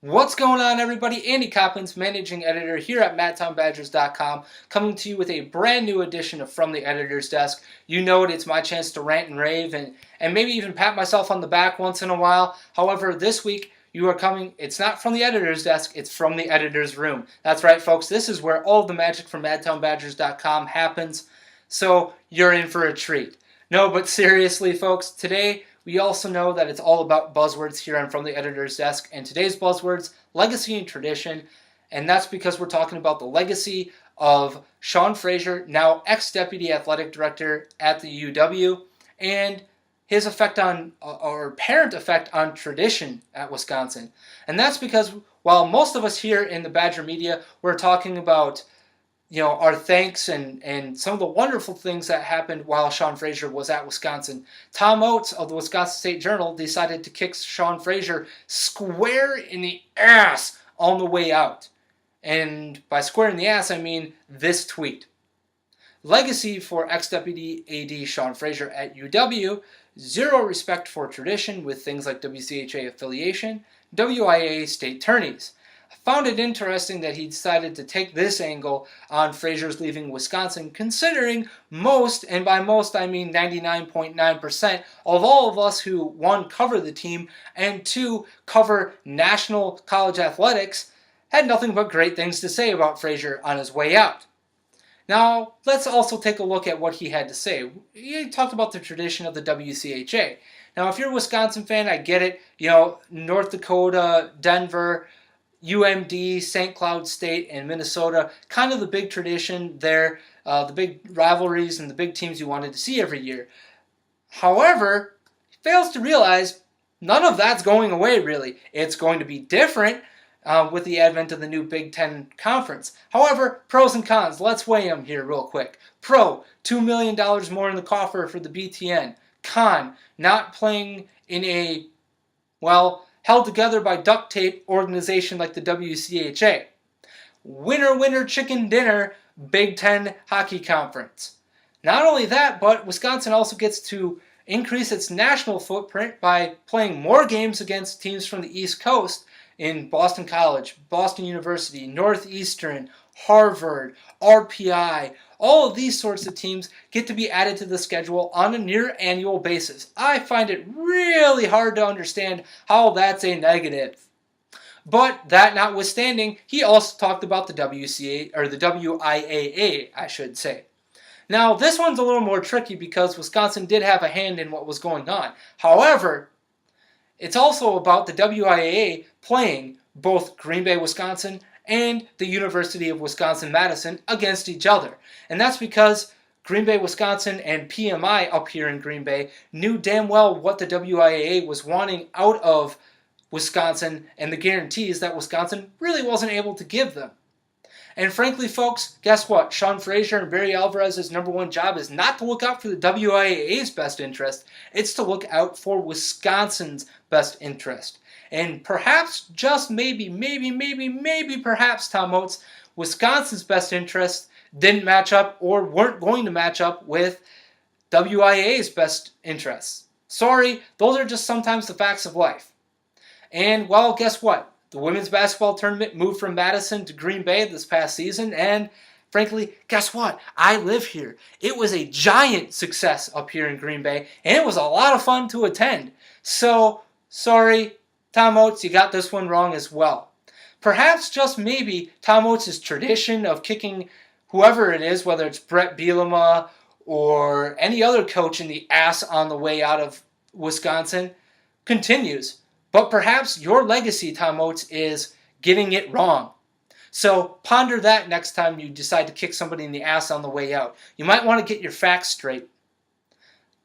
What's going on, everybody? Andy Coppins, managing editor here at MadtownBadgers.com, coming to you with a brand new edition of From the Editor's Desk. You know it's my chance to rant and rave and maybe even pat myself on the back once in a while. However, this week you are coming, it's not from the editor's desk, it's from the editor's room. That's right, folks, this is where all of the magic from MadtownBadgers.com happens, so you're in for a treat. No, but seriously, folks, today we also know that it's all about buzzwords here on From the Editor's Desk, and today's buzzwords, legacy and tradition, and that's because we're talking about the legacy of Sean Frazier, now ex-deputy athletic director at the UW, and his effect on, or apparent effect on tradition at Wisconsin. And that's because while most of us here in the Badger media were talking about our thanks and some of the wonderful things that happened while Sean Frazier was at Wisconsin, Tom Oates of the Wisconsin State Journal decided to kick Sean Frazier square in the ass on the way out. And by square in the ass, I mean this tweet. Legacy for ex-deputy AD Sean Frazier at UW, zero respect for tradition with things like WCHA affiliation, WIAA state tourneys. I found it interesting that he decided to take this angle on Frazier's leaving Wisconsin, considering most, and by most I mean 99.9% of all of us who, one, cover the team, and two, cover national college athletics, had nothing but great things to say about Frazier on his way out. Now, let's also take a look at what he had to say. He talked about the tradition of the WCHA. Now, if you're a Wisconsin fan, I get it. North Dakota, Denver, UMD, St. Cloud State, and Minnesota, kind of the big tradition there, the big rivalries and the big teams you wanted to see every year. However, he fails to realize none of that's going away, really. It's going to be different with the advent of the new Big Ten Conference. However, pros and cons, let's weigh them here real quick. Pro, $2 million more in the coffer for the BTN. Con, not playing in a, held together by duct tape organization like the WCHA. Winner, winner, chicken dinner, Big Ten Hockey Conference. Not only that, but Wisconsin also gets to increase its national footprint by playing more games against teams from the East Coast in Boston College, Boston University, Northeastern, Harvard, RPI. All of these sorts of teams get to be added to the schedule on a near annual basis. I find it really hard to understand how that's a negative. But that notwithstanding, he also talked about the WCA, or the WIAA, I should say. Now, this one's a little more tricky because Wisconsin did have a hand in what was going on. However, it's also about the WIAA playing both Green Bay, Wisconsin, and the University of Wisconsin-Madison against each other. And that's because Green Bay, Wisconsin, and PMI up here in Green Bay knew damn well what the WIAA was wanting out of Wisconsin and the guarantees that Wisconsin really wasn't able to give them. And frankly, folks, guess what? Sean Frazier and Barry Alvarez's number one job is not to look out for the WIAA's best interest. It's to look out for Wisconsin's best interest. And perhaps, just maybe, perhaps, Tom Oates, Wisconsin's best interests didn't match up or weren't going to match up with WIAA's best interests. Sorry, those are just sometimes the facts of life. And, guess what? The women's basketball tournament moved from Madison to Green Bay this past season, and frankly, guess what? I live here. It was a giant success up here in Green Bay, and it was a lot of fun to attend. So, sorry, Tom Oates, you got this one wrong as well. Perhaps, just maybe, Tom Oates' tradition of kicking whoever it is, whether it's Brett Bielema or any other coach in the ass on the way out of Wisconsin, continues. But perhaps your legacy, Tom Oates, is getting it wrong. So ponder that next time you decide to kick somebody in the ass on the way out. You might want to get your facts straight.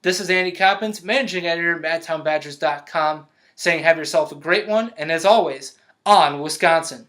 This is Andy Coppins, managing editor at MadtownBadgers.com, saying have yourself a great one, and as always, on Wisconsin.